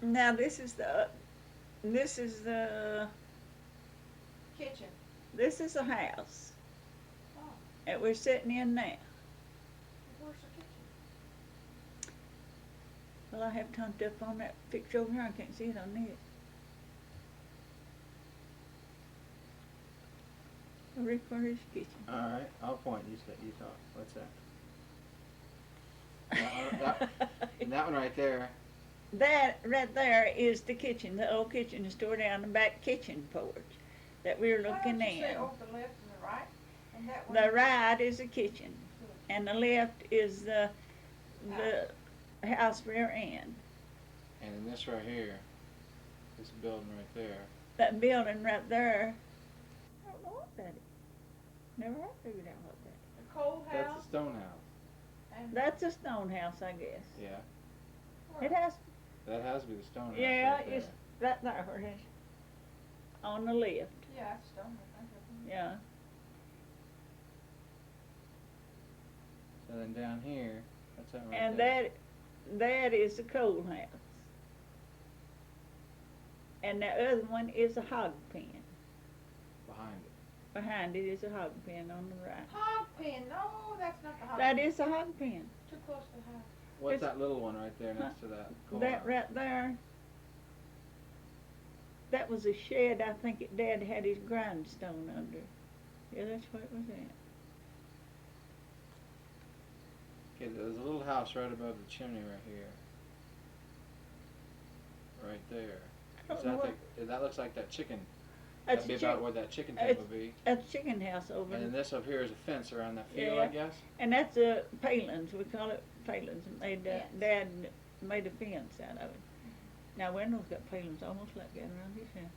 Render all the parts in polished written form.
Now this is the Kitchen. this is a house Oh, that we're sitting in now. where's the kitchen? Well, I have turned up on that picture over here. I can't see it on this. Rick, where is the kitchen? All right, I'll point. You talk. What's that? That one right there. That right there is the kitchen, the old kitchen, the store down the back kitchen porch that we're Why looking don't you say in. over the left and the right? And that one. The right is the kitchen, and the left is the house we're in. And then this right here, this building right there. That building right there, I don't know what that is. Never have figured out what that is. The coal That's house. the stone house. And That's a stone house, I guess. Yeah, It has, that has to be the stone house. yeah, right there. it's right there where it is. On the left, yeah, it's stone. I think. yeah. So then down here, that's that right And there. that is the coal house. And the other one is a hog pen. Behind it. Behind it is a hog pen on the right. Hog pen. No, that's not the hog That pen. is a hog pen. Too close to the house. What's It's- that little one right there next to that? That house? right there, that was a shed I think Dad had his grindstone under. Yeah, that's what it was at. Okay, there's a little house right above the chimney right here. Right there. I Is don't know that what, that looks like that chicken. that's That'd a be about chick, where that chicken pen it's- would be. that's a chicken house over And then there. this up here is a fence around that field, Yeah. I guess. And that's a palings, we call it palings. Made, Fence. Dad made a fence out of it. Now Wendell's got palings almost like that around his house.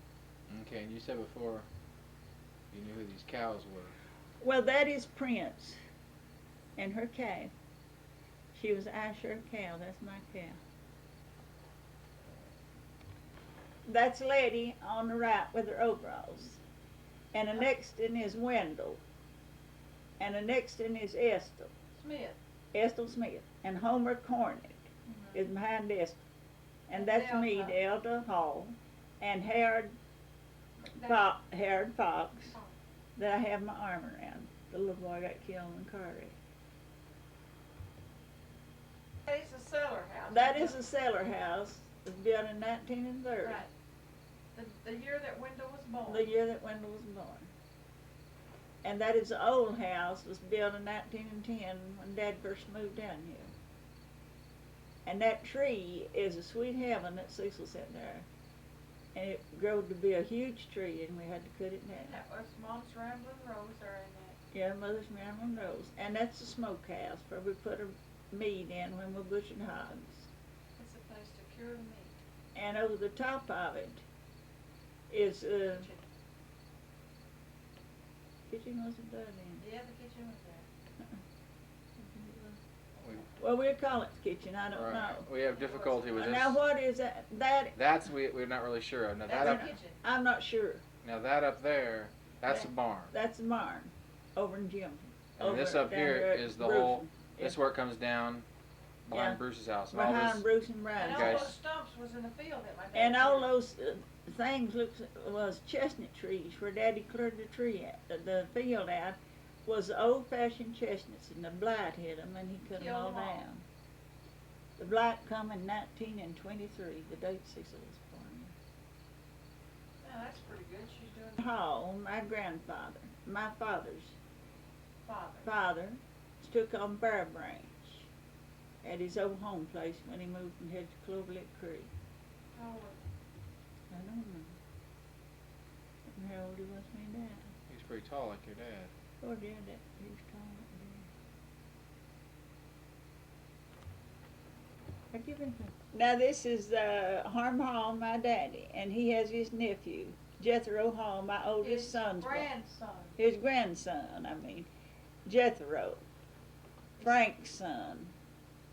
Okay, and you said before you knew who these cows were. Well, that is Prince and her calf. She was Asher cow. That's my cow. That's Lettie on the right with her overalls. And the next in is Wendell. And the next in is Estill. Smith. Estill Smith. And Homer Cornick is behind Estill. And that's me, Delta. Delta Hall. And Harold Fox that I have my arm around. The little boy got killed in the car wreck. That is a cellar house. That is a cellar house. It was built in 1930, Right. The year that Wendell was born. the year that Wendell was born. And that is the old house, was built in 1910 when Dad first moved down here. And that tree is a sweet heaven that Cecil sat there. And it grew to be a huge tree, and we had to cut it down. That was Mom's Rambling Rose there in that. Yeah, Mother's Marilyn Rose. And that's the smokehouse where we put our meat in when we're butchering hogs. It's a place to cure the meat. And over the top of it is Kitchen. kitchen wasn't done in. Yeah, the kitchen was there. Well, we'll call it the kitchen. I don't Right. know. We have difficulty with this. Now, what is that? That's we're not really sure of. Now That's that the up, kitchen. I'm not sure. now that up there, that's the barn. That's the barn over in Jim. And this up here is the whole. This where it comes down behind Yeah. Bruce's house. And all behind this, Bruce and And Brian's. all guys- those stumps was in the field that my dad And all cleared. those things was chestnut trees where Daddy cleared the tree out, the field out, was old-fashioned chestnuts, and the blight hit them, and he cut them Killed all 'em all. down. The blight come in 1923, the date Cecil was born. Yeah, that's pretty good. She's doing Hall, my grandfather, my father's father. father, took on Bear Branch at his old home place when he moved and headed to Cloverlet Creek. How old? I don't know. I don't know how old he was when he died. he's pretty tall like your dad. Oh, yeah, that he was tall. I give him some. Now this is Harm Hall, my daddy, and he has his nephew, Jethro Hall, my oldest His son's boy. grandson. His grandson, I mean, Jethro, Frank's son,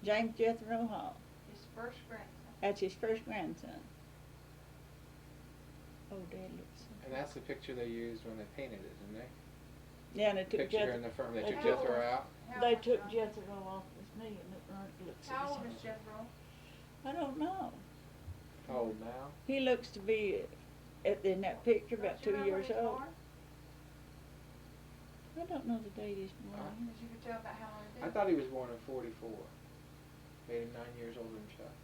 James Jethro Hall. His first grandson. That's his first grandson. Oh, Dad looks. And that's the picture they used when they painted it, didn't they? Yeah, and they took Picture here Jethro. in the front. They they took took- Jethro out. How They old took is Jethro off his knee, and it looks. How old is Jethro? I don't know. How old now? He looks to be, in that picture, about Don't you 2 know when years he's old. born? I don't know the date he's born. Because you could tell about how long it I is. thought he was born in 44. Made him 9 years older than Chuck.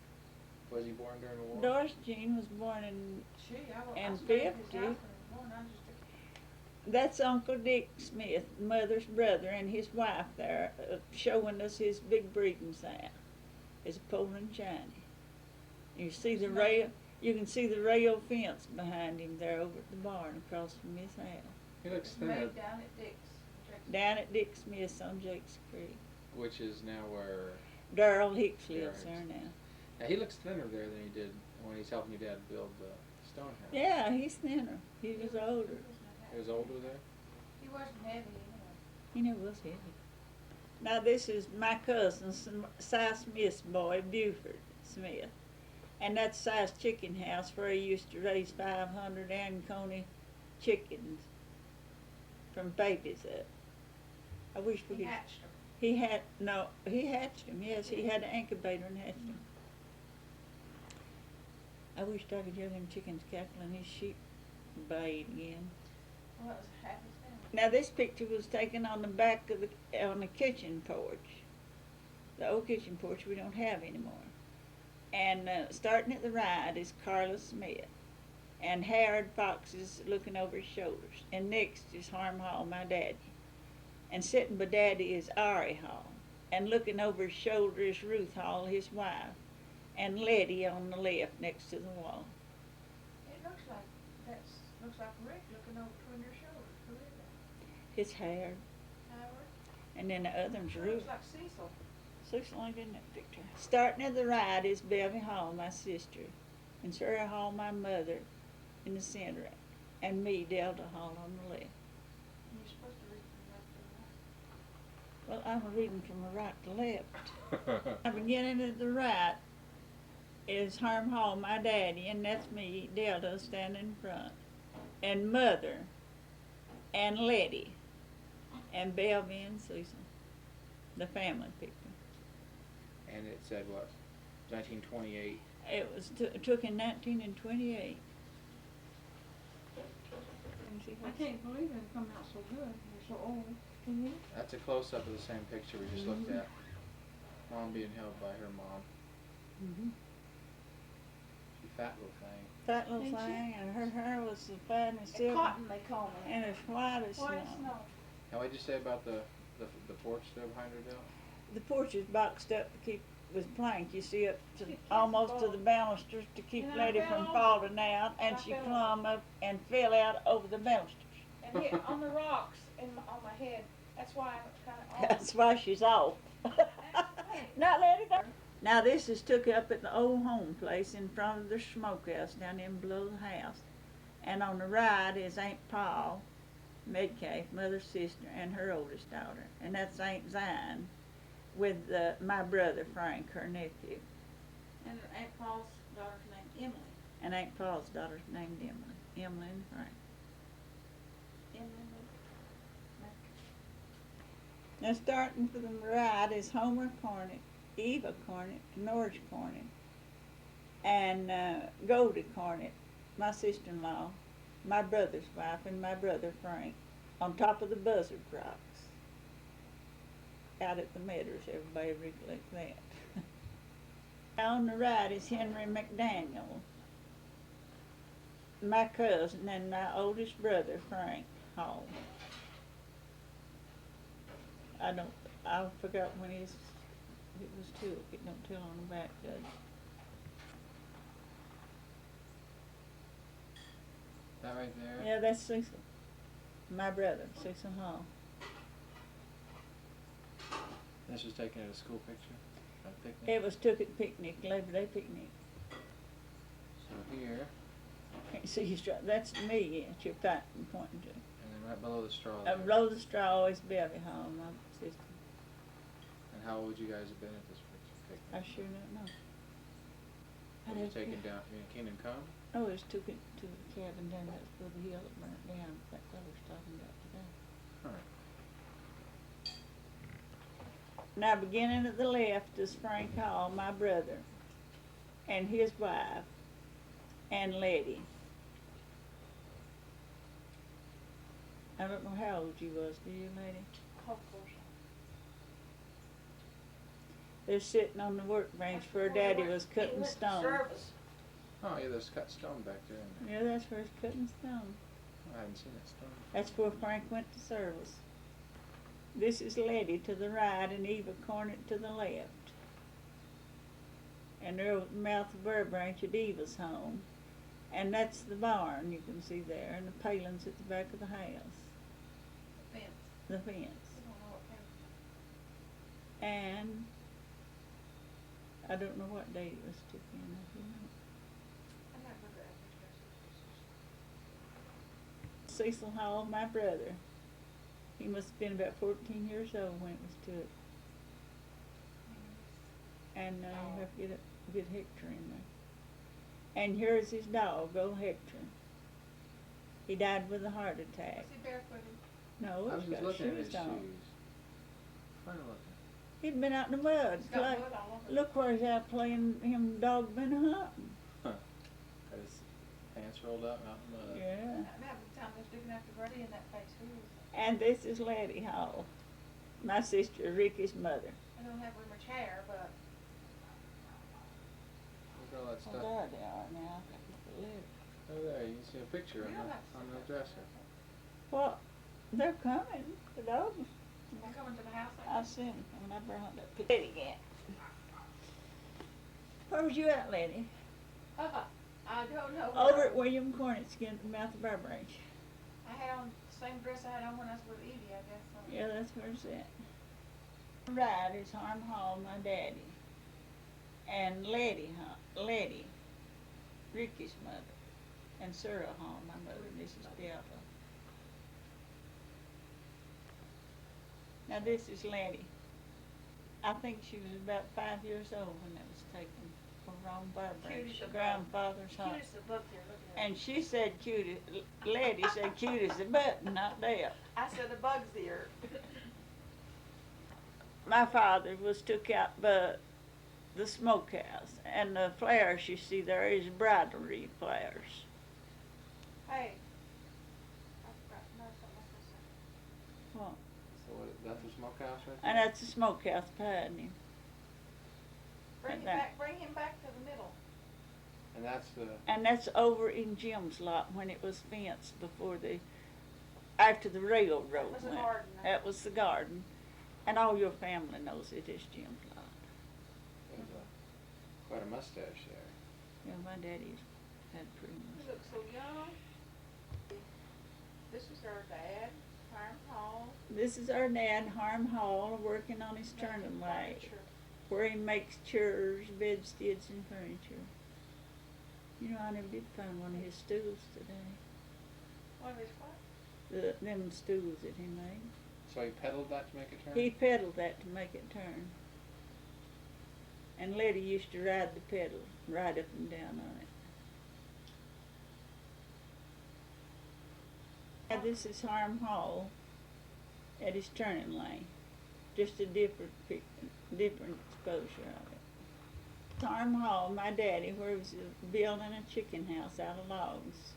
Was he born during the war? Doris Jean was born in, Gee, I and stayed at his 50. house when he was born. I just took that's Uncle Dick Smith, mother's brother, and his wife there, showing us his big breeding sign. It's Poland Chinese. You see the rail, you can see the rail fence behind him there over at the barn across from his house. He looks It's thinner, made down at Dick's. Down at Dick Smith's on Jakes Creek. which is now where. Darrell Hicks Darrell lives there Hicks. now. Now he looks thinner there than he did when he's helping your dad build the stone house. Yeah, he's thinner. He was older. He was older there. He wasn't heavy anyway. He never was heavy. Now this is my cousin, Si Smith's boy, Buford Smith. And that's Si's chicken house where he used to raise 500 Ancona chickens from babies up. I wish we He could. hatched them. He hatched them, yes, he had an incubator and hatched them. I wished I could hear them chickens cackling, his sheep bayed again. Well, it was a happy family. Now this picture was taken on the back of on the kitchen porch. The old kitchen porch we don't have anymore. And starting at the right is Carla Smith. And Howard Fox is looking over his shoulders. And next is Harm Hall, my daddy. And sitting by daddy is Ari Hall. And looking over his shoulder is Ruth Hall, his wife. And Lettie on the left next to the wall. It looks like Rick looking over between your shoulders. Who is that? His hair. Howard? And then the other one's It Ruth. looks like Cecil. Cecil ain't in that picture. Starting at the right is Bevy Hall, my sister. And Sarah Hall, my mother, in the center. And me, Delta Hall, on the left. And you're supposed to read from left to right. Well, I'm reading from the right to left. Now, beginning at the right is Harm Hall, my daddy, and that's me, Delta, standing in front. And Mother, and Lettie, and Belvy and Cecil. The family picture. And it said what? 1928. It was took in 1928. I can't believe it come out so good. You're so old. Mm-hmm. That's a close up of the same picture we just looked at. Mom being held by her mom. Mm-hmm. She fat little thing. Fat little Ain't she? thing, and her hair was as fine as And silk, cotton, they call me. and as white as White snow. snow. Now what'd you say about the porch there behind her Dale? The porch is boxed up to keep with plank, you see, up to Keep almost to falling. the balusters to keep And I Lettie fell from off. falling out, and I she fell climbed up and fell out over the balusters. And hit on the rocks on my head. That's why I'm kind of off. That's why she's off. Not Lettie. Now this is took up at the old home place in front of the smokehouse down in below the house. And on the right is Aunt Paul, Metcalf, mother's sister, and her oldest daughter. And that's Aunt Zine with my brother Frank, her nephew. And Aunt Paul's daughter's named Emily. And Aunt Paul's daughter's named Emily. Emily and Frank. Emily. Now starting from the right is Homer Cornett, Eva Cornett, Norge Cornett, and Goldie Cornett, my sister-in-law, my brother's wife, and my brother Frank, on top of the buzzard rocks. Out at the Meadows, everybody recollects that. On the right is Henry McDaniel, my cousin, and my oldest brother Frank Hall. I forgot when it was took. It don't tell on the back, does it? That right there? Yeah, that's Cecil. My brother, Cecil Hall. This was taken at a school picture? A picnic? It was took at picnic, Labor Day picnic. So here, Can't see his straw. That's me, that you're pointing to. and then right below the straw there. Below the straw is Bevy Hall, my sister. And how old would you guys have been at this I picnic? sure don't know. It was taken down in Kingdom Come? Oh, it was took it to the cabin down that the hill that burnt down. That fellow's talking about today. Huh. Now, beginning at the left is Frank Hall, my brother, and his wife, and Lettie. I don't know how old you was, do you, Lettie? Of course. They're sitting on the workbench where Daddy was cutting stone. Service. Oh, yeah, there's cut stone back there, isn't there? Yeah, that's where he's cutting stone. I haven't seen that stone. That's where Frank went to service. This is Lettie to the right and Eva Cornett to the left. And they're at the mouth of Burr Branch at Eva's home. And that's the barn you can see there, and the palings at the back of the house. Fence. The fence. I don't know what fence. And I don't know what date it was took in, if you know. I never read it. Cecil Hall, my brother. He must have been about 14 years old when it was took. And you have to get Hector in there. And here's his dog, old Hector. He died with a heart attack. Was he barefooted? No, I was he's just got looking at his shoes shoes. on. Trying to look He'd been out in the mud. He's got Play, mud all over. look where he's out playing him dog been hunting. at. Got his pants rolled up out in the mud. Yeah. Now the time they're sticking out the ruddy in that face. Who is it? And this is Lettie Hall, my sister Ricky's mother. I don't have room or chair, but Look at all that stuff. There they are now. Oh, there, you can see a picture you on don't the, have to on sit the there. dresser. Well, they're coming. The dog. They're coming to the house. I seen them when I brought that picture again. Where was you at, Lettie? I don't know. Over at William Cornett's again at the mouth of Burr Branch. I had on the same dress I had on when I was with Evie, I guess. So. Yeah, that's where it's at. Right is Harm Hall, my daddy. And Lettie, Ricky's mother. And Sarah Hall, my mother, Mrs. Delta. Now this is Lettie. I think she was about 5 years old when that was taken over on Burr Branch, Cute as a bug. grandfather's home. Cute as a bug there, look at And she said cute, Lettie said cute as a button, not Dale. I said the bug's there. My father was took out by the smokehouse, and the flowers you see there is bridal wreath flowers. Hey. I forgot to know something I was gonna say. Well, So what, that's the smokehouse right and there? that's the smokehouse behind him. Bring him back to the middle. And that's the, And that's over in Jim's lot when it was fenced before after the railroad That was a went. garden, huh? That was the garden. And all your family knows it is Jim's lot. there's quite a mustache there. Yeah, my daddy's had pretty He much. looks so young. This is her dad, Hiram Hall. This is our dad, Harm Hall, working on his turning light, Furniture. where he makes chairs, bedsteads, and furniture. You know, I never did find one of his stools today. One of his what? Them stools that he made. So he pedaled that to make it turn? He pedaled that to make it turn. And Lettie used to ride the pedal, ride up and down on it. Now this is Harm Hall at his turning lane. Just a different exposure of it. Harm Hall, my daddy, where he was building a chicken house out of logs.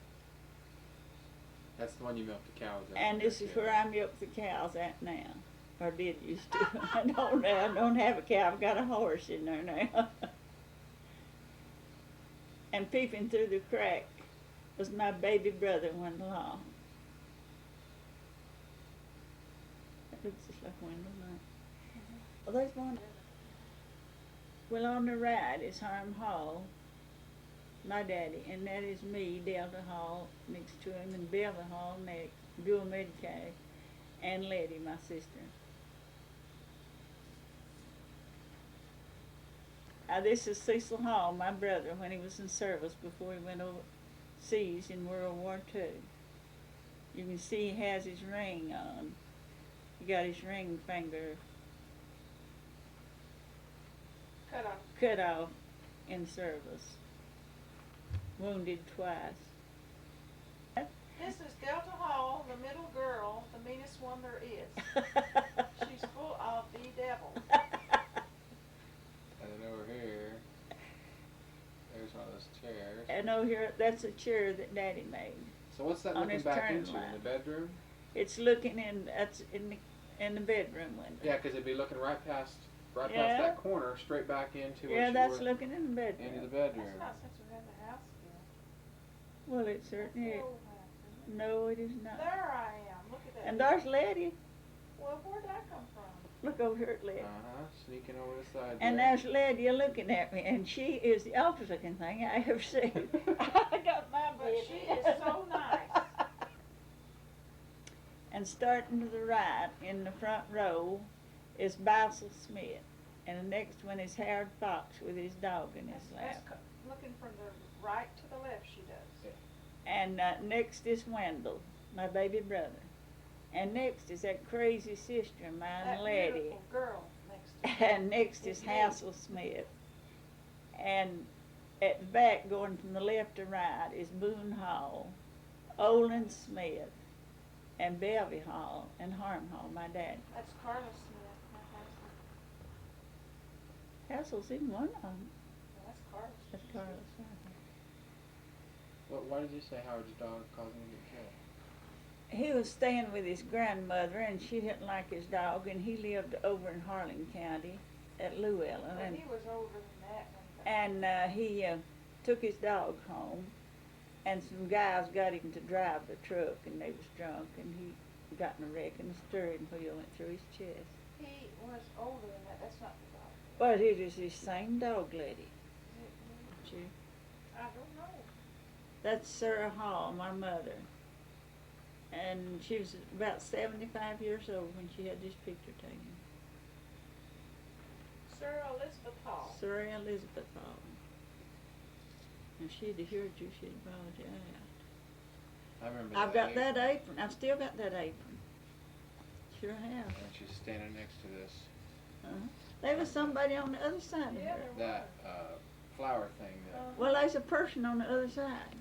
That's the one you milk the cows at. And this is where I milk the cows at now, or did used to. I don't have a cow. I've got a horse in there now. And peeping through the crack was my baby brother went along. That looks just like window light. Well, there's one. Well, on the right is Harm Hall, my daddy, and that is me, Delta Hall, next to him, and Bella Hall next, Jewel Medcalf, and Lettie, my sister. This is Cecil Hall, my brother, when he was in service before he went overseas in World War II. You can see he has his ring on. He got his ring finger cut off in service. Wounded twice. This is Delta Hall, the middle girl, the meanest one there is. She's full of the devil. And then over here, there's one of those chairs. And over here, that's a chair that Daddy made. So what's that on looking his back turning into? In line. the bedroom? It's looking in, that's in the bedroom window. Yeah, because it'd be looking right past Yeah. that corner, straight back into Yeah, what that's you were, looking in the bedroom. into the That's bedroom. not since we had the house built. Well, it That's certainly the is. old house, isn't it? No, it is not. There I am. Look at that. And there's Lettie. Well, where'd that come from? Look over here at Lettie. Sneaking over the side And there. there's Lettie looking at me, and she is the oldest looking thing I ever seen. I got my But baby. she is so nice. And starting to the right in the front row is Basil Smith, and the next one is Howard Fox with his dog in his lap. Looking from the right to the left, she does. And next is Wendell, my baby brother. And next is that crazy sister of mine, That Lettie. beautiful girl next to her. And next is Hassel Smith. And at the back, going from the left to right, is Boone Hall, Olin Smith, and Belvy Hall, and Harm Hall, my dad. That's Carla Smith, not Hazel. Hassel's in one of them. No, that's Carla. That's Carlos. Why did you say Howard's dog caused him to get killed? He was staying with his grandmother, and she didn't like his dog, and he lived over in Harlan County at Llewellyn. But And he was older than that when he took his dog home, and some guys got him to drive the truck, and they was drunk, and he got in a wreck, and the steering wheel went through his chest. he was older than that. That's not the dog. But it is the same dog, lady. Is it? She, I don't know. that's Sarah Hall, my mother. And she was about 75 years old when she had this picture taken. Sarah Elizabeth Hall. Sarah Elizabeth Hall. If she'd have heard you, she'd have bawled you out. I remember I've got that apron. I've still got that apron. Sure have. And she's standing next to this, There was somebody on the other side of Yeah, her. there that flower thing that, Well, there's a person on the other side.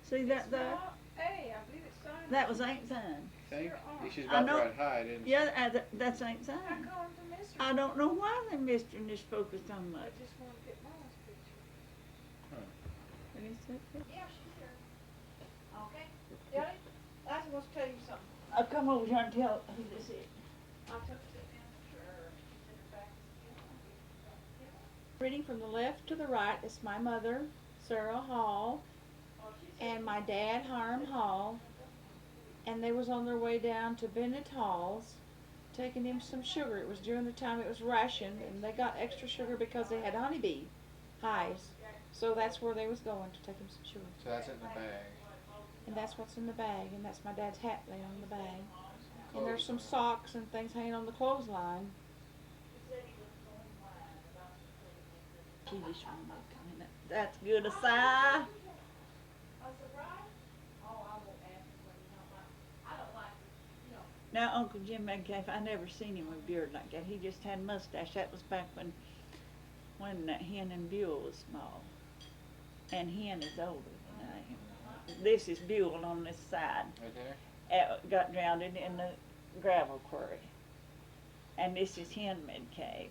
See that It's there? not A, I believe it's signed. That was Aunt Zine. Think? Sure are. She's I about know. to ride high, didn't she? Yeah, that's Aunt I Zine. call him the mystery. I don't know why they missed her and just focused on I much. just wanted to get Mama's picture. Yeah, she's here. Okay. Daddy, I was going to tell you something. I'll come over here and tell who this is. I'll tell you that. Sure. Reading from the left to the right is my mother, Sarah Hall, and my dad, Hiram Hall, and they was on their way down to Bennett Hall's, taking him some sugar. It was during the time it was rationed, and they got extra sugar because they had honeybee hives. So that's where they was going, to take him some sugar. So that's in the bag. And that's what's in the bag, and that's my dad's hat laying on the bag. And there's some socks and things hanging on the clothesline. She just wanted to come in. That's good, a sigh. Now, Uncle Jim Metcalf, I never seen him with a beard like that. He just had a mustache. That was back when Hen and Buell was small. And Hen is older than I am. This is Buell on this side. Right there? Got drowned in the gravel quarry. And this is Hen Metcalf.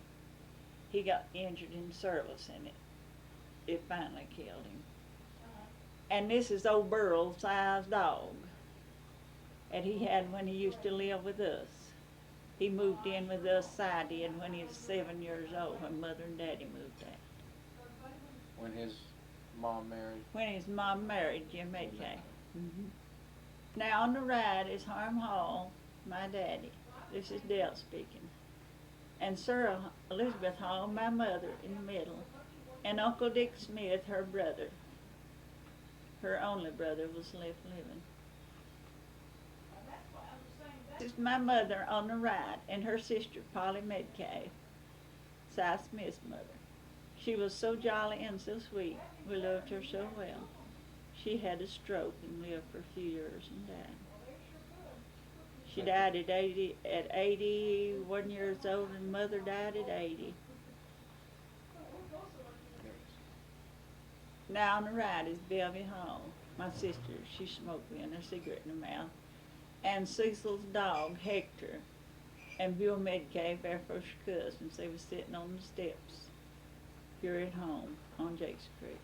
He got injured in service and it finally killed him. And this is old Burl's size dog that he had when he used to live with us. He moved in with us, Si did, when he was 7 years old, when Mother and Daddy moved out. When his mom married. When his mom married Jim Metcalf. Now on the right is Harm Hall, my daddy. This is Dale speaking. And Sarah Elizabeth Hall, my mother, in the middle. And Uncle Dick Smith, her brother. Her only brother was left living. This is my mother on the right, and her sister, Polly Metcalf, Si Smith's mother. She was so jolly and so sweet. We loved her so well. She had a stroke and lived for a few years and died. She died at 81 years old, and Mother died at 80. Now on the right is Belvy Hall, my sister. She smoked me and her cigarette in her mouth. And Cecil's dog, Hector, and Bill Metcalf, our first cousins. They were sitting on the steps here at home on Jakes Creek.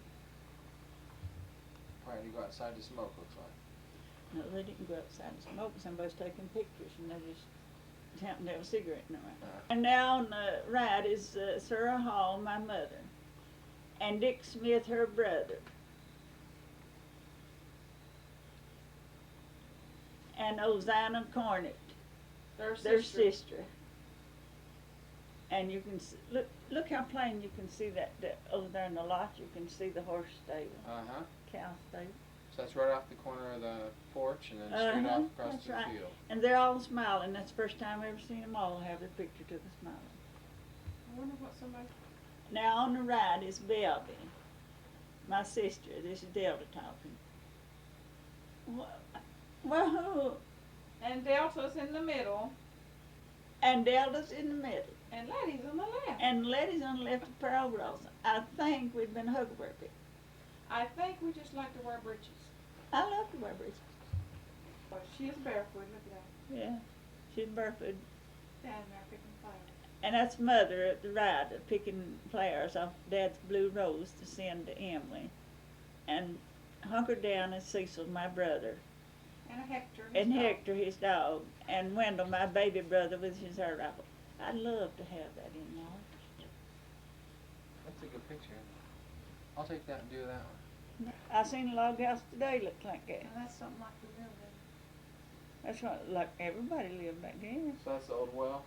Why did he go outside to smoke, looks like? No, they didn't go outside and smoke. Somebody's taking pictures and they just happened to have a cigarette in their mouth. And now on the right is Sarah Hall, my mother, and Dick Smith, her brother, and Ozana Cornett, their sister. And you can look how plain you can see that over there in the lot. You can see the horse stable, cow stable. So that's right off the corner of the porch and then straight off across that's the right. field. And they're all smiling. That's the first time I've ever seen them all have their picture to the smiling. I wonder what somebody. Now on the right is Belby, my sister. This is Delta talking. Well, who? And Delta's in the middle. And Delta's in the middle. And Lettie's on the left. And Lettie's on the left of the pair of overalls. I think we've been huckleberry picked. I think we just like to wear breeches. I love to wear breeches. But she is barefoot, look at that. Yeah, she's barefoot. Standing there picking flowers. And that's Mother at the right, picking flowers off Dad's blue rose to send to Emily. And hunkered down is Cecil, my brother. And Hector. And Hector, his dog. And Wendell, my baby brother, with his air rifle. I'd love to have that in law. That's a good picture. I'll take that and do that one. I seen a log house today look like that. And that's something like we live in. That's what, like everybody lived back then. So that's the old well?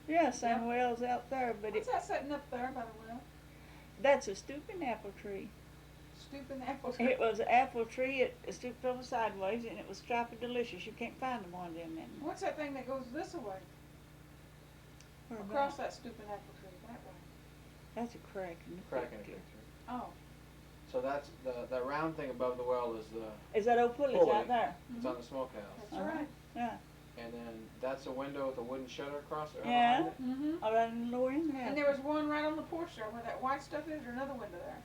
Yeah, same wells out there, but What's that sitting up there by the well? that's a stooping apple tree. Stooping apple tree. It was an apple tree, it stooped over sideways, and it was striped delicious. You can't find them on them anymore. What's that thing that goes this way? Where Across about? that stooping apple tree, that way. That's a crack in the Crack in the picture. picture. Oh. So that's the round thing above the well is the, Is that old pulley Pulley. out there? it's on the smokehouse. That's right. Yeah. And then that's a window with a wooden shutter across it. Yeah. Behind it. Mm-hmm. All right in the lower end of the house. And there was one right on the porch there where that white stuff is, or another window there.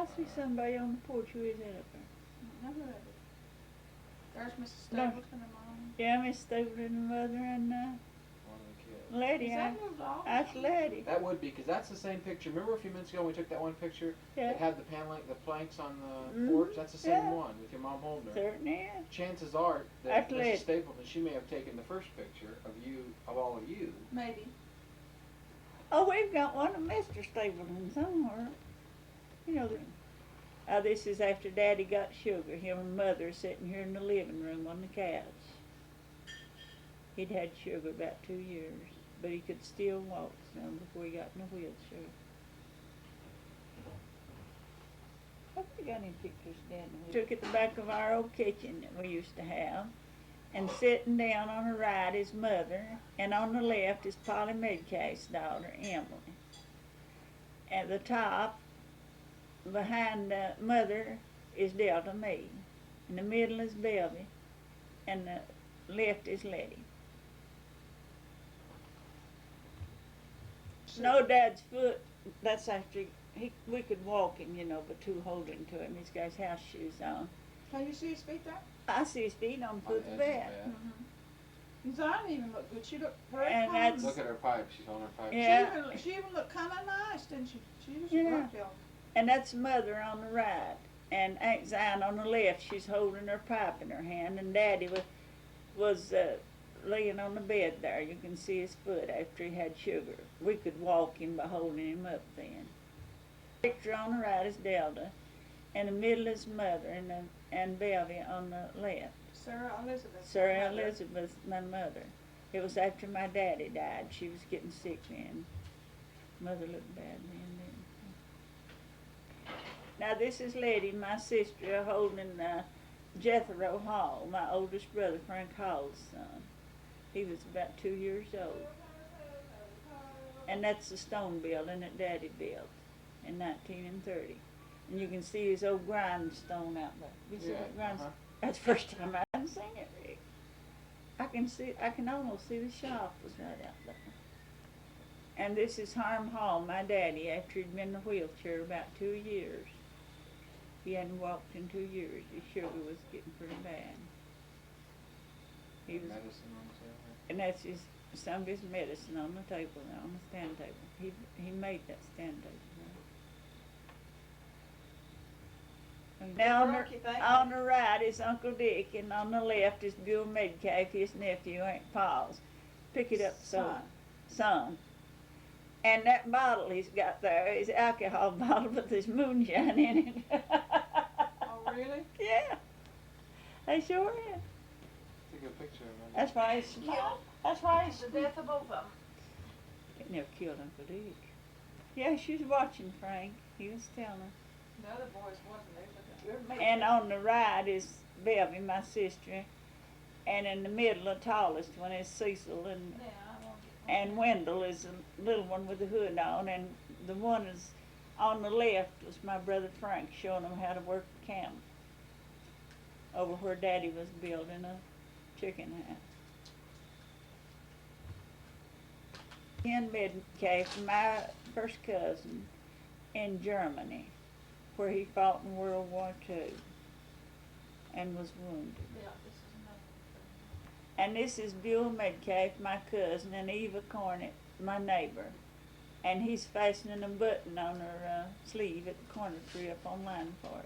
I see somebody on the porch. Who is that up there? I don't know who that is. There's Mrs. No. Stapleton and Mom. Yeah, Miss Stapleton and Mother and One of the kids. Lettie. Is that moved off? That's Lettie. That would be, because that's the same picture. Remember a few minutes ago when we took that one picture? Yeah. It had the paneling, the planks on the Mhm. porch? That's the same Yeah. one with your mom holding her. Certainly is. Chances are that That's Lettie. Mrs. Stapleton, she may have taken the first picture of you, of all of you. Maybe. Oh, we've got one of Mr. Stapleton somewhere. You know, this is after Daddy got sugar. Him and Mother sitting here in the living room on the couch. He'd had sugar about 2 years, but he could still walk some before he got in a wheelchair. Have we got any pictures, Dad? We took at the back of our old kitchen that we used to have. And sitting down on the right is Mother, and on the left is Polly Medcase's daughter, Emily. At the top, behind Mother, is Delta, me. In the middle is Belby, and the left is Lettie. No, Dad's foot, that's after we could walk him, you know, but two holding to him. He's got his house shoes on. Can you see his feet there? I see his feet on the foot of the edge bed. Mm-hmm. His eye didn't even look good. She looked very And calm. that's- Look at her pipe. She's on her pipe. Yeah. She even looked kind of nice, didn't she? She was Yeah. rough, y'all. And that's Mother on the right. And Aunt Zion on the left, she's holding her pipe in her hand. And Daddy was laying on the bed there. You can see his foot after he had sugar. We could walk him by holding him up then. Picture on the right is Delta. And the middle is Mother and Belby on the left. Sarah Elizabeth. Sarah Elizabeth, my mother. It was after my daddy died. She was getting sick then. Mother looked bad then. Now this is Lettie, my sister, holding Jethro Hall, my oldest brother, Frank Hall's son. He was about 2 years old. And that's the stone building that Daddy built in 1930. And you can see his old grindstone out there. You see that grindstone? That's the first time I hadn't seen it, Rick. I can almost see the shop was right out there. And this is Harm Hall, my daddy, after he'd been in a wheelchair about 2 years. He hadn't walked in 2 years. His sugar was getting pretty bad. He was, Medicine on the table. and that's some of his medicine on the table now, on the stand table. He made that stand table. Now Brooke, you think? on the right is Uncle Dick, and on the left is Bill Medcalf, his nephew, Aunt Paul's. Pick it up, son. And that bottle he's got there is alcohol bottle with this moonshine in it. Oh, really? Yeah. They sure is. Take a picture of him. That's why it's small. That's why it's The death of both of them. It never killed Uncle Dick. Yeah, she was watching Frank. He was telling her. The other boys wasn't there, but the And on the right is Belvy, my sister. And in the middle, the tallest one is Cecil, and yeah, I won't get one. and Wendell is the little one with the hood on, and the one is on the left was my brother Frank showing them how to work the camel over where Daddy was building a chicken house. Ken Medcalf, my first cousin in Germany, where he fought in World War II and was wounded. Yeah, this is another. And this is Bill Medcalf, my cousin, and Eva Cornett, my neighbor. And he's fastening a button on her sleeve at the corner tree up on Line Park.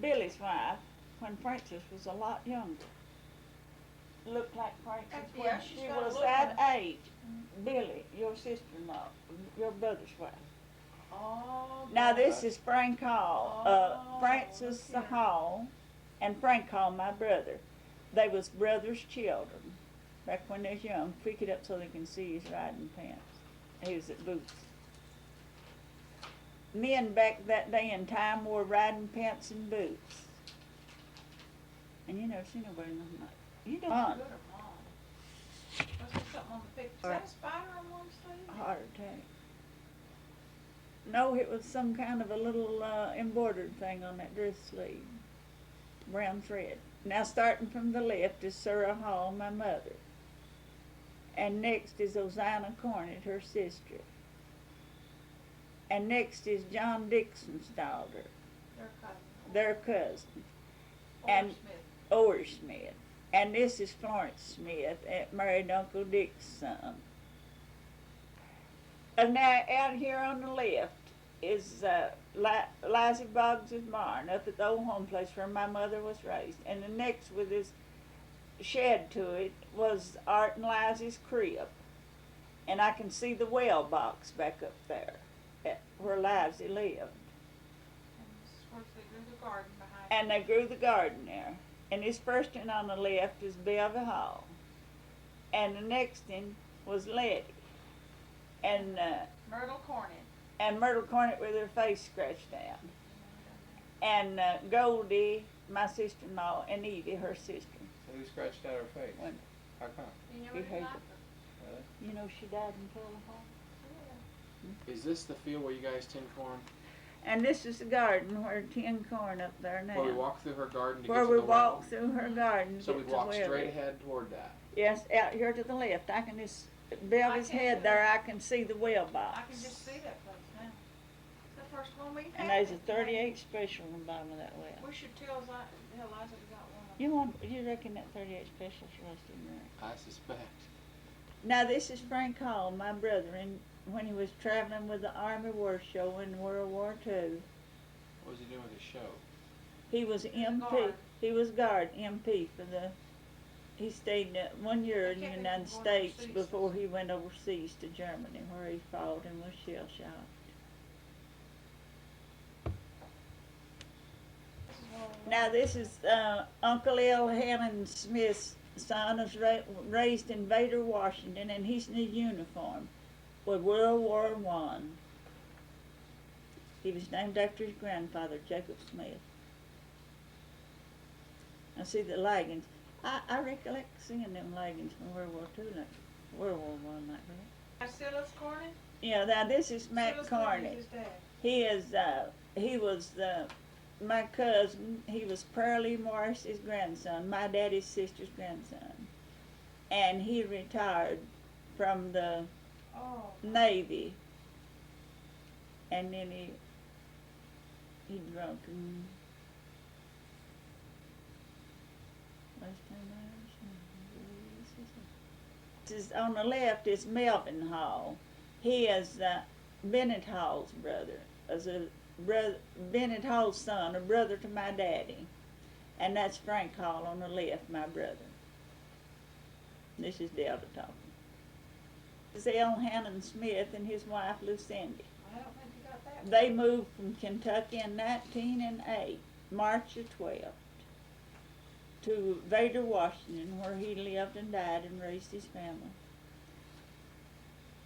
Billy's wife, when Frances was a lot younger, looked like Frances Yeah, when she's she got a was look that on age. Billy, your sister-in-law, your brother's wife. Oh, Now God. this is Frank Hall, Oh, Francis look here. Hall, and Frank Hall, my brother. They was brothers' children back when they was young. Pick it up so they can see his riding pants. He was at Boots. Men back that day in time wore riding pants and boots. And you never seen nobody nothing like it. You don't Good want or mom? Was there something on the picture? Is that a spider on one sleeve? a heart attack. No, it was some kind of a little embroidered thing on that dress sleeve. Brown thread. Now starting from the left is Sarah Hall, my mother. And next is Ozana Cornett, her sister. And next is John Dixon's daughter, Their cousin. their cousin, Or and- Smith. Orr Smith. And this is Florence Smith, that married Uncle Dick's son. And now out here on the left is Liza Boggs' barn up at the old home place where my mother was raised. And the next with this shed to it was Art and Liza's crib. And I can see the well box back up there at where Liza lived. And this is where they grew the garden behind. And they grew the garden there. And this first one on the left is Belvy Hall. And the next one was Lettie. And Myrtle Cornett. and Myrtle Cornett with her face scratched down. And Goldie, my sister-in-law, and Evie, her sister. So who scratched out her face? When, How come? You never He did hated like it. her. Really? you know, she died in California. Is this the field where you guys tend corn? And this is the garden where tin corn up there now. Where we walk through her garden to Where get to we the well? walk through her garden. So get we to walk where straight we- ahead toward that. Yes, out here to the left. I can just, Belvy's I can't head see there, that. I can see the well box. I can just see that place now. It's the first one we've had. And there's a 38 special on the bottom of that well. We should tell Liza we got one. You reckon that 38 special's rusted in there? I suspect. Now this is Frank Hall, my brother, and when he was traveling with the Army War Show in World War II, What was he doing with his show? he was MP. Guard. He was guard MP for the. He stayed 1 year in the They kept him United from going States overseas. before he went overseas to Germany, where he fought and was shell shocked. This is one of the- Now this is Uncle L. Helen Smith's son, was raised in Vader, Washington, and he's in his uniform with World War I. He was named after his grandfather, Jacob Smith. I see the leggings. I recollect seeing them leggings from World War II, like World War I, like that. Silas Cornett? Yeah, now this is Matt Silas Cornett. His dad. He was my cousin. He was Pearlie Morris's grandson, my daddy's sister's grandson. And he retired from the Oh. Navy. And then he drunk and last time I ever seen him. This is on the left is Melvin Hall. He is Bennett Hall's brother. As a brother, Bennett Hall's son, a brother to my daddy. And that's Frank Hall on the left, my brother. This is Delta talking. This is L. Hannon Smith and his wife Lucindy. I don't think you got that. They moved from Kentucky in 1908, March the 12th, to Vader, Washington, where he lived and died and raised his family.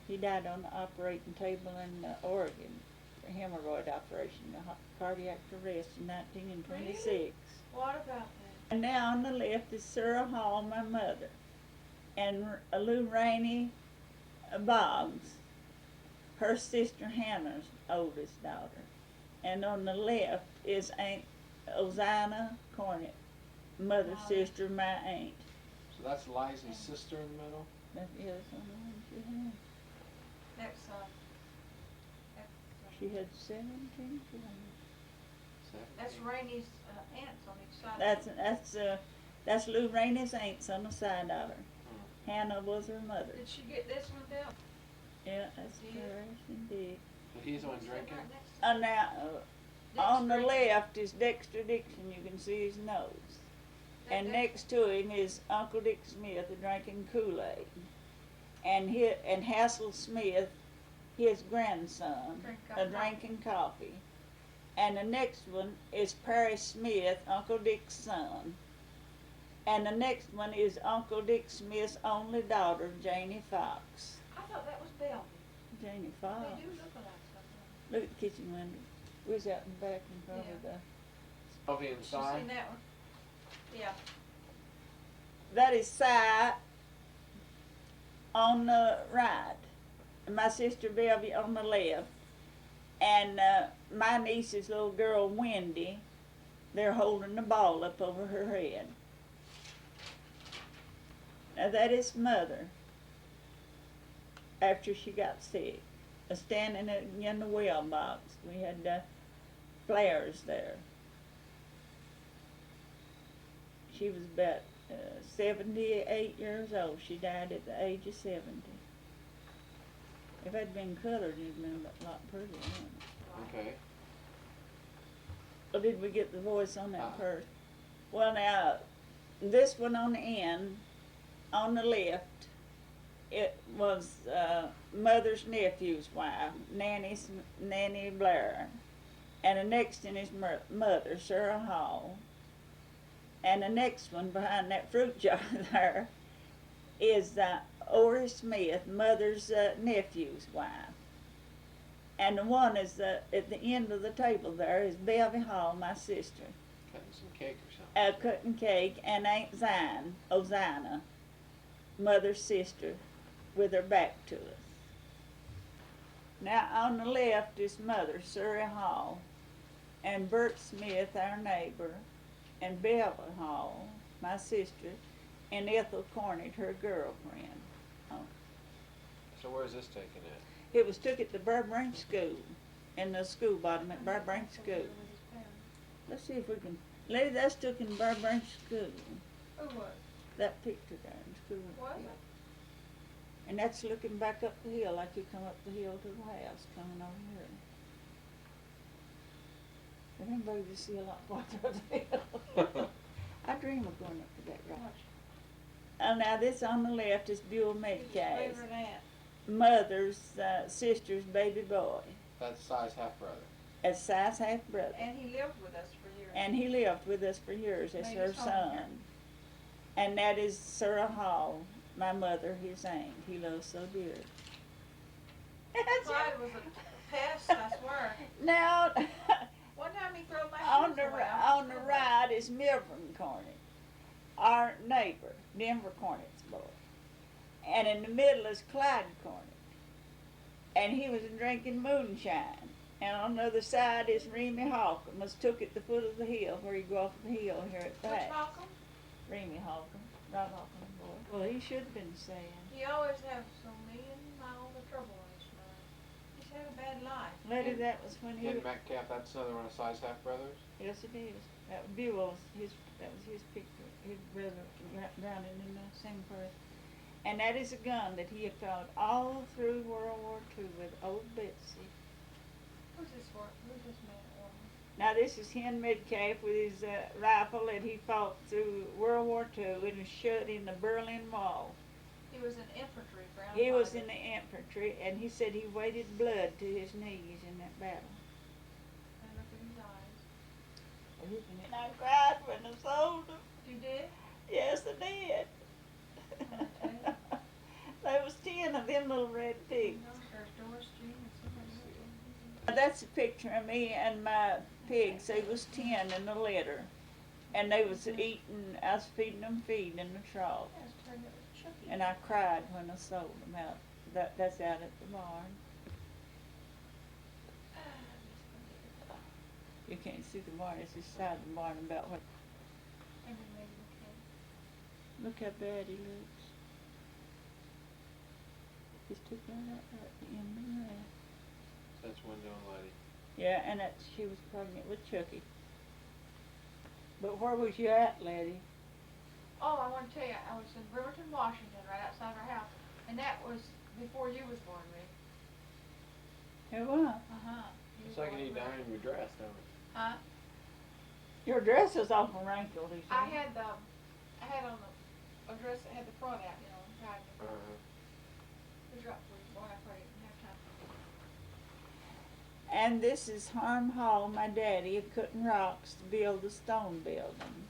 He died on the operating table in Oregon, a hemorrhoid operation, a cardiac arrest in 1926. Really? What about that? And now on the left is Sarah Hall, my mother, and Lou Rainey Boggs, her sister Hannah's oldest daughter. And on the left is Aunt Ozana Cornett, mother's sister, my aunt. So that's Liza's sister in the middle? That is on the one she had. She had 17 children. That's Rainey's aunts on each side. That's Lou Rainey's aunts on the side of her. Hannah was her mother. Did she get this one down? Yeah, that's correct indeed. So he's the one drinking? Now, on the left is Dexter Dixon. You can see his nose. And next to him is Uncle Dick Smith drinking Kool-Aid. And Hassel Smith, his grandson, drinking coffee. And the next one is Perry Smith, Uncle Dick's son. And the next one is Uncle Dick Smith's only daughter, Janie Fox. I thought that was Bellevue. Janie Fox. They do look alike sometimes. Look at the kitchen window. We was out in the back in front of the... Of the You inside? seen that one? Yeah. That is Si on the right. And my sister Bellevue on the left. And my niece's little girl, Wendy, they're holding the ball up over her head. Now that is mother, after she got sick, standing in the well box. We had flowers there. She was about 78 years old. She died at the age of 70. If it had been colored, it'd been a lot prettier, wouldn't it? Okay. Or did we get the voice on that first? Well, now, this one on the end, on the left, it was mother's nephew's wife, Nanny Blair. And the next one is mother, Sarah Hall. And the next one behind that fruit jar there is Ori Smith, mother's nephew's wife. And the one is at the end of the table there is Bellevue Hall, my sister. Cutting some cake or something. Cutting cake, and Aunt Zine, Ozana, mother's sister, with her back to us. Now on the left is mother, Surrey Hall, and Bert Smith, our neighbor, and Bellevue Hall, my sister, and Ethel Cornett, her girlfriend. So where's this taken at? It was took at the Burbank School, in the school bottom at Burbank School. Let's see if we can, Lettie, that's took in Burbank School. Who was? That picture there in school. Was it? And that's looking back up the hill, like you come up the hill to the house, coming over here. And everybody just see a lot farther up the hill. I dream of going up to that rock. And now this on the left is Buell Metcalf, Favorite aunt. mother's sister's baby boy, That's size half brother. as size half brother. And he lived with us for years. And he lived with us for years as Made her his home son. here. And that is Sarah Hall, my mother, his aunt, he loves so dear. Clyde was a pest, I swear. Now, One time he threw my on shoes the away. on the right is Milburn Cornett, our neighbor, Denver Cornett's boy. And in the middle is Clyde Cornett. And he was drinking moonshine. And on the other side is Remy Holcomb, was took at the foot of the hill, where you go off the hill here at the Which house. Malcolm? Remy Holcomb, Rod Holcomb's boy. Well, he should have been saying. He always has so million miles of trouble on his mind. He's had a bad life. Later, that was when he. Ken Metcalf, that's another one of size half brothers? Yes, it is. That was Buell's, that was his picture. His brother drowning in the same place. And that is a gun that he had fought all through World War II with old Betsy. Who's this for? Who's this man or woman? Now this is Hen Metcalf with his rifle that he fought through World War II and was shot in the Berlin Wall. He was an infantry ground He was fighter. in the infantry, and he said he waded blood to his knees in that battle. And look at his eyes. And I cried when I sold him. You did? Yes, I did. Okay. There was 10 of them little red pigs. There's Doris Jean and somebody else. That's a picture of me and my pigs. They was 10 in the litter. And they was eating, I was feeding them feed in the trough. Yeah, it's turned out Chucky. And I cried when I sold them out. That's out at the barn. You can't see the barn, it's inside the barn about what. And then maybe the Look how bad he looks. He's took that out at the end of that. That's Wendell and Lettie. Yeah, and she was pregnant with Chucky. But where was you at, Lettie? Oh, I want to tell you, I was in Bremerton, Washington, right outside our house, and that was before you was born, Rick. Who was? Uh-huh. It's like you need to iron your dress, don't it? Huh? Your dress is awful wrinkled, he said. I had on a dress that had the front out, you know, tied in the front. It was right before you were born, I probably didn't have time. And this is Harm Hall, my daddy, had cutting rocks to build the stone building.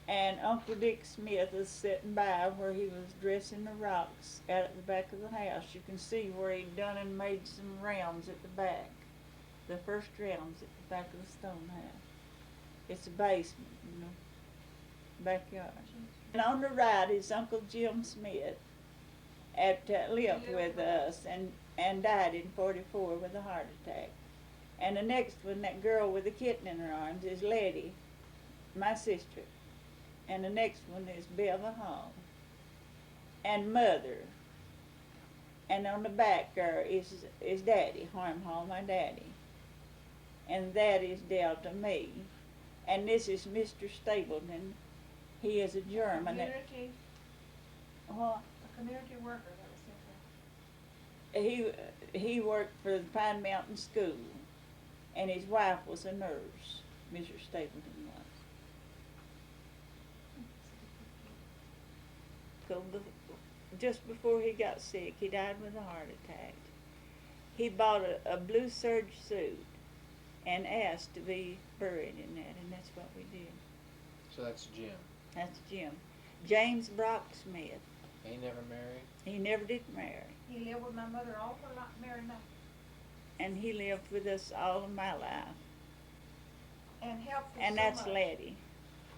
And Uncle Dick Smith was sitting by where he was dressing the rocks out at the back of the house. You can see where he'd done and made some rounds at the back. The first rounds at the back of the stone house. It's a basement, you know, backyard. And on the right is Uncle Jim Smith, lived with us and died in '44 with a heart attack. And the next one, that girl with the kitten in her arms, is Lettie, my sister. And the next one is Belva Hall. And Mother. And on the back there is Daddy, Harm Hall, my daddy. And that is Delta me. And this is Mr. Stapleton. He is a German. Community, What? a community worker that was sent there. He worked for the Pine Mountain School, and his wife was a nurse. Mr. Stapleton was. So just before he got sick, he died with a heart attack. He bought a blue serge suit and asked to be buried in that, and that's what we did. So that's Jim. That's Jim. James Brock Smith. He never married? He never did marry. He lived with my mother all her life, married nothing. And he lived with us all of my life. And helped us And so that's much. Lettie.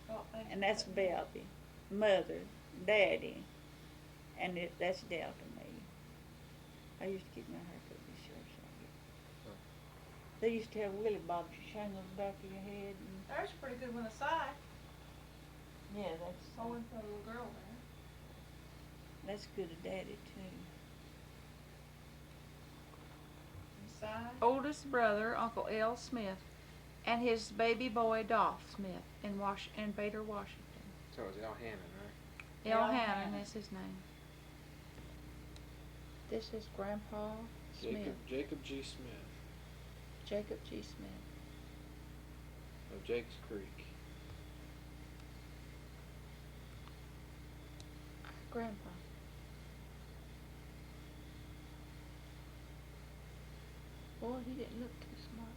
Well, thank And you. that's Belby. Mother, Daddy, and that's Delta me. I used to keep my hair cut this short. So they used to have Willie Bobs you hang on the back of your head. And There's a pretty good one aside. yeah, that's Owing for a little girl there. that's good of Daddy too. Aside. Oldest brother, Uncle L. Smith, and his baby boy, Dolph Smith, in Bader, Washington. So it's Al Hannon, right? L. L. Hannon Hannon. is his name. This is Grandpa Smith, Jacob G. Smith Jacob G. Smith. of Jakes Creek. Grandpa. Boy, he didn't look too smart.